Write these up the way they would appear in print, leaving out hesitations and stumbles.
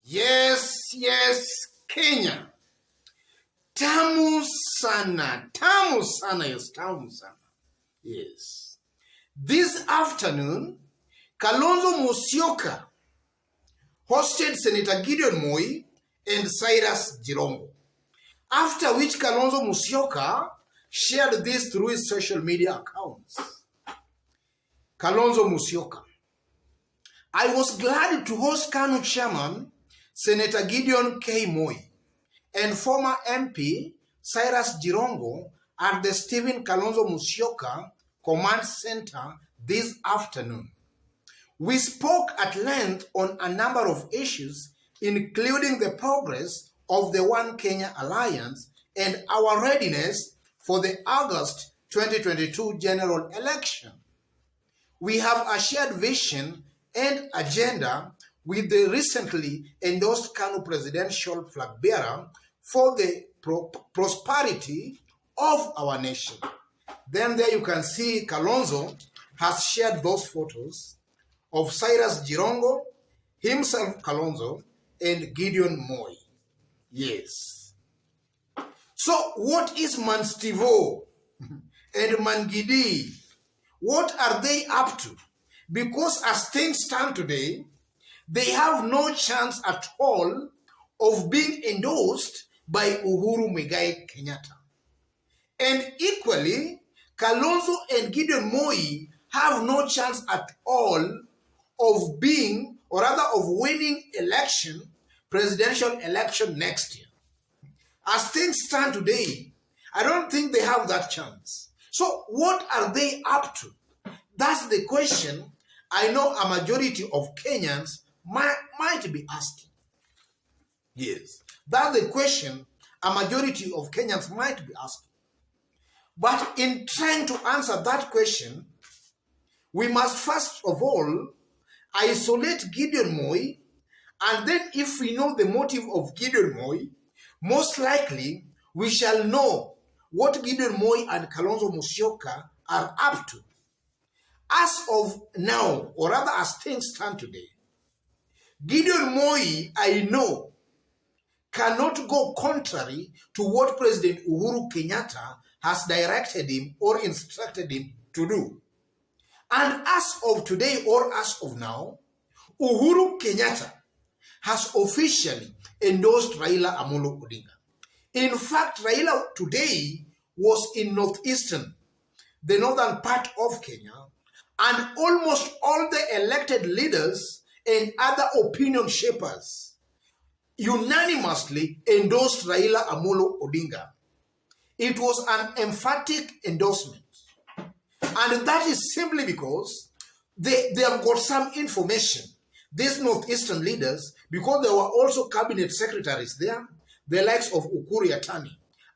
Yes, Kenya. Tamu sana, yes, tamu sana. Yes. This afternoon, Kalonzo Musyoka hosted Senator Gideon Moi and Cyrus Jirongo. After which Kalonzo Musyoka shared this through his social media accounts. Kalonzo Musyoka: I was glad to host KANU Chairman Senator Gideon K. Moi and former MP Cyrus Jirongo at the Stephen Kalonzo Musyoka Command Center this afternoon. We spoke at length on a number of issues, including the progress of the One Kenya Alliance and our readiness for the August 2022 general election. We have a shared vision and agenda with the recently endorsed KANU presidential flag bearer for the prosperity of our nation. Then there you can see Kalonzo has shared those photos of Cyrus Jirongo, himself Kalonzo, and Gideon Moi. Yes. So what is Manstivo and Mangidi? What are they up to? Because as things stand today, they have no chance at all of being endorsed by Uhuru Muigai Kenyatta. And equally, Kalonzo and Gideon Moi have no chance at all of being, or rather of winning presidential election next year. As things stand today, I don't think they have that chance. So what are they up to? That's the question I know a majority of Kenyans might be asking. Yes, that's the question a majority of Kenyans might be asking. But in trying to answer that question, we must first of all isolate Gideon Moi, and then if we know the motive of Gideon Moi, most likely we shall know what Gideon Moi and Kalonzo Musyoka are up to. As of now, or rather as things stand today, Gideon Moi, I know, cannot go contrary to what President Uhuru Kenyatta has directed him or instructed him to do. And as of today or as of now, Uhuru Kenyatta has officially endorsed Raila Amolo Odinga. In fact, Raila today was in the northern part of Kenya, and almost all the elected leaders and other opinion shapers unanimously endorsed Raila Amolo Odinga. It was an emphatic endorsement. And that is simply because they have got some information, these northeastern leaders, because there were also cabinet secretaries there, the likes of Ukuri Yatani,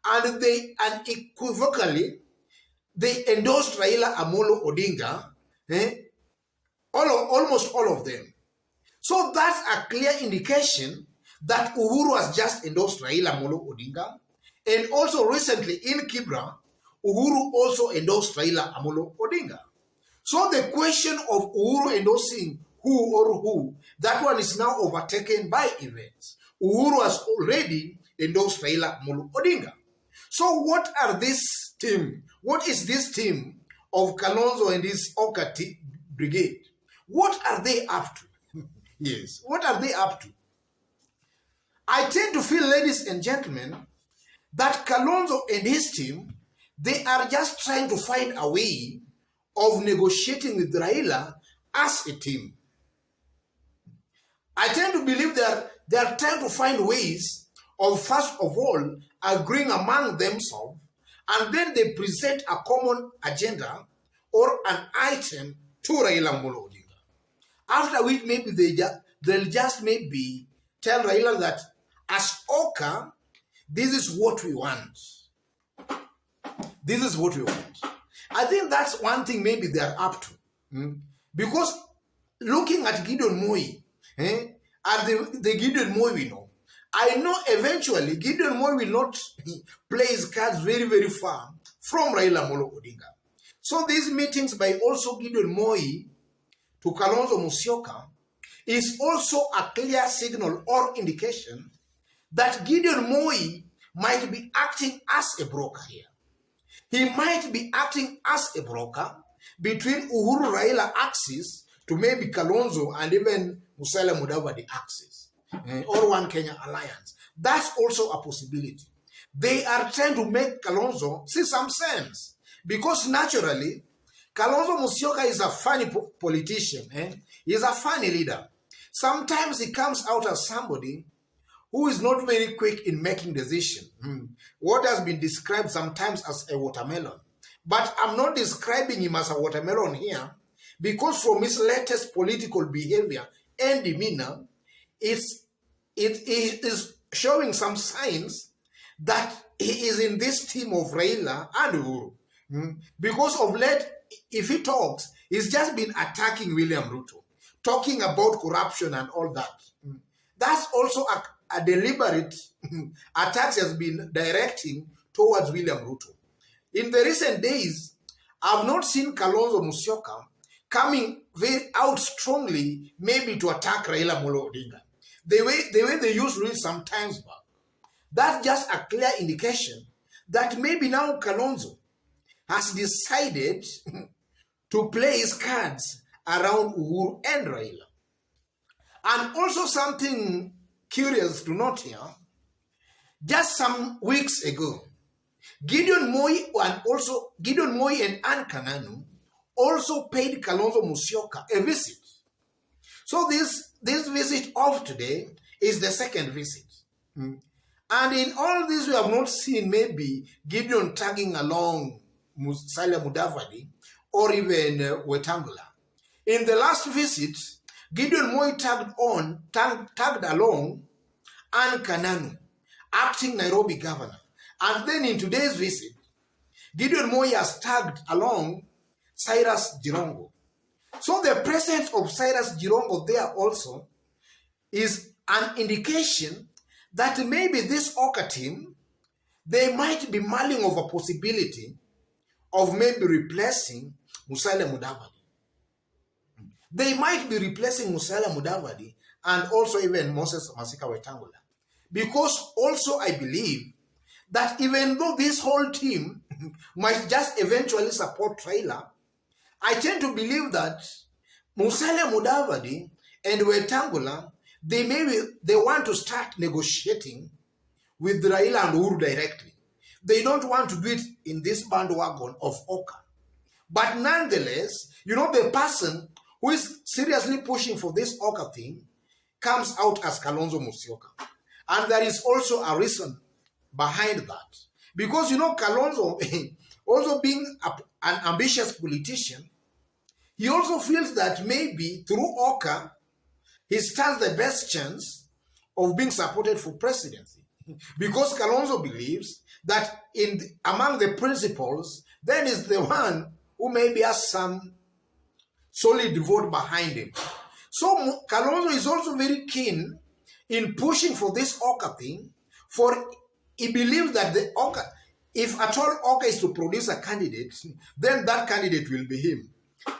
and they unequivocally they endorsed Raila Amolo Odinga, almost all of them. So that's a clear indication that Uhuru has just endorsed Raila Amolo Odinga, and also recently in Kibra, Uhuru also endorsed Raila Amolo Odinga. So the question of Uhuru endorsing who, that one is now overtaken by events. Uhuru has already endorsed Raila Amolo Odinga. So what is this team of Kalonzo and his Oka brigade? What are they up to? Yes, what are they up to? I tend to feel, ladies and gentlemen, that Kalonzo and his team, they are just trying to find a way of negotiating with Raila as a team. I tend to believe they are trying to find ways of, first of all, agreeing among themselves, and then they present a common agenda or an item to Raila Amolo Odinga. After which maybe they'll just maybe tell Raila that as Oka, this is what we want. This is what we want. I think that's one thing maybe they are up to. Because looking at Gideon Moi, and the Gideon Moi we know, I know eventually Gideon Moi will not play his cards very, very far from Raila Amolo Odinga. So these meetings by also Gideon Moi to Kalonzo Musyoka is also a clear signal or indication that Gideon Moi might be acting as a broker here. He might be acting as a broker between Uhuru Raila axis to maybe Kalonzo and even Musalia Mudavadi axis, or One Kenya Alliance. That's also a possibility. They are trying to make Kalonzo see some sense, because naturally, Kalonzo Musyoka is a funny politician. He's a funny leader. Sometimes he comes out as somebody who is not very quick in making decisions. What has been described sometimes as a watermelon. But I'm not describing him as a watermelon here, because from his latest political behavior and demeanor, it is showing some signs that he is in this team of Raila and Uhuru. Because of late, if he talks, he's just been attacking William Ruto, talking about corruption and all that. That's also a deliberate attack has been directing towards William Ruto. In the recent days, I've not seen Kalonzo Musyoka coming very out strongly, maybe to attack Raila Molo Odinga, the way they used to do it some times back. That's just a clear indication that maybe now Kalonzo has decided to play his cards around Uhuru and Raila. And also something curious to note here, just some weeks ago, Gideon Moi and Ann Kananu also paid Kalonzo Musyoka a visit. So this visit of today is the second visit. And in all this, we have not seen maybe Gideon tagging along Musalia Mudavadi or even Wetangula. In the last visit, Gideon Moi tagged along Ann Kananu, acting Nairobi governor. And then in today's visit, Gideon Moi has tagged along Cyrus Jirongo. So the presence of Cyrus Jirongo there also is an indication that maybe this Oka team, they might be mulling of a possibility of maybe replacing Musalia Mudavadi. They might be replacing Musalia Mudavadi and also even Moses Masika Wetangula. Because also I believe that even though this whole team might just eventually support Raila, I tend to believe that Musalia Mudavadi and Wetangula, they want to start negotiating with Raila and Uhuru directly. They don't want to do it in this bandwagon of Oka. But nonetheless, the person who is seriously pushing for this Oka thing comes out as Kalonzo Musyoka. And there is also a reason behind that. Because, Kalonzo, also being an ambitious politician, he also feels that maybe through Oka, he stands the best chance of being supported for presidency. Because Kalonzo believes that among the principals, then is the one who maybe has some solid vote behind him. So Kalonzo is also very keen in pushing for this Oka thing, for he believes that the Oka, if at all Oka is to produce a candidate, then that candidate will be him.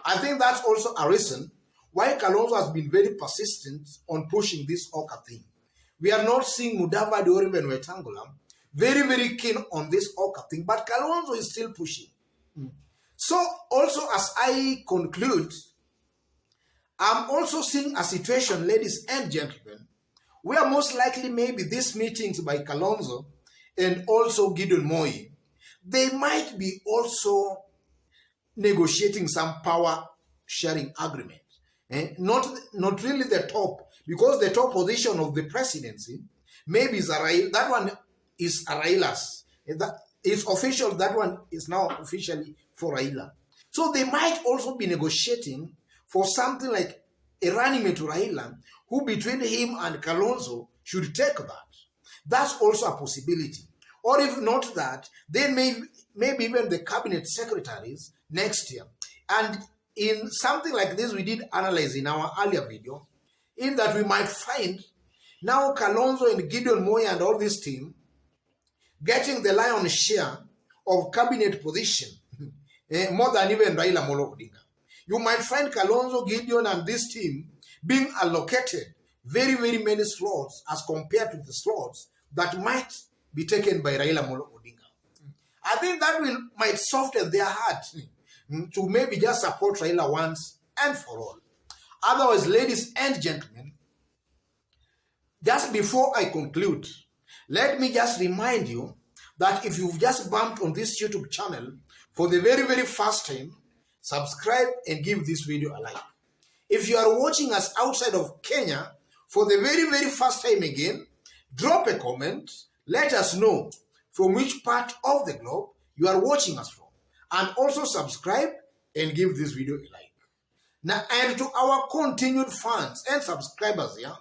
I think that's also a reason why Kalonzo has been very persistent on pushing this Oka thing. We are not seeing Mudavadi or even Wetangula very, very keen on this Oka thing, but Kalonzo is still pushing. So also as I conclude, I'm also seeing a situation, ladies and gentlemen, where most likely maybe these meetings by Kalonzo and also Gideon Moi, they might be also negotiating some power sharing agreement. Not really the top, because the top position of the presidency maybe is that one is Raila's. It's official, that one is now officially for Raila. So they might also be negotiating for something like a running mate to Raila, who between him and Kalonzo should take that. That's also a possibility. Or if not that, then maybe even the cabinet secretaries next year. And in something like this, we did analyze in our earlier video, in that we might find now Kalonzo and Gideon Moi and all this team getting the lion's share of cabinet position, more than even Raila Molo Odinga. You might find Kalonzo, Gideon, and this team being allocated very, very many slots as compared to the slots that might be taken by Raila Amolo Odinga. I think that might soften their heart to maybe just support Raila once and for all. Otherwise, ladies and gentlemen, just before I conclude, let me just remind you that if you've just bumped on this YouTube channel for the very, very first time, subscribe and give this video a like. If you are watching us outside of Kenya for the very, very first time again, drop a comment. Let us know from which part of the globe you are watching us from. And also subscribe and give this video a like. Now, and to our continued fans and subscribers here,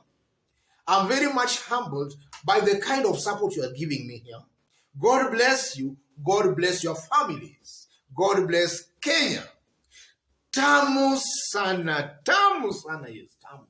I'm very much humbled by the kind of support you are giving me here. God bless you. God bless your families. God bless Kenya. Tamu sana, yes, tamu.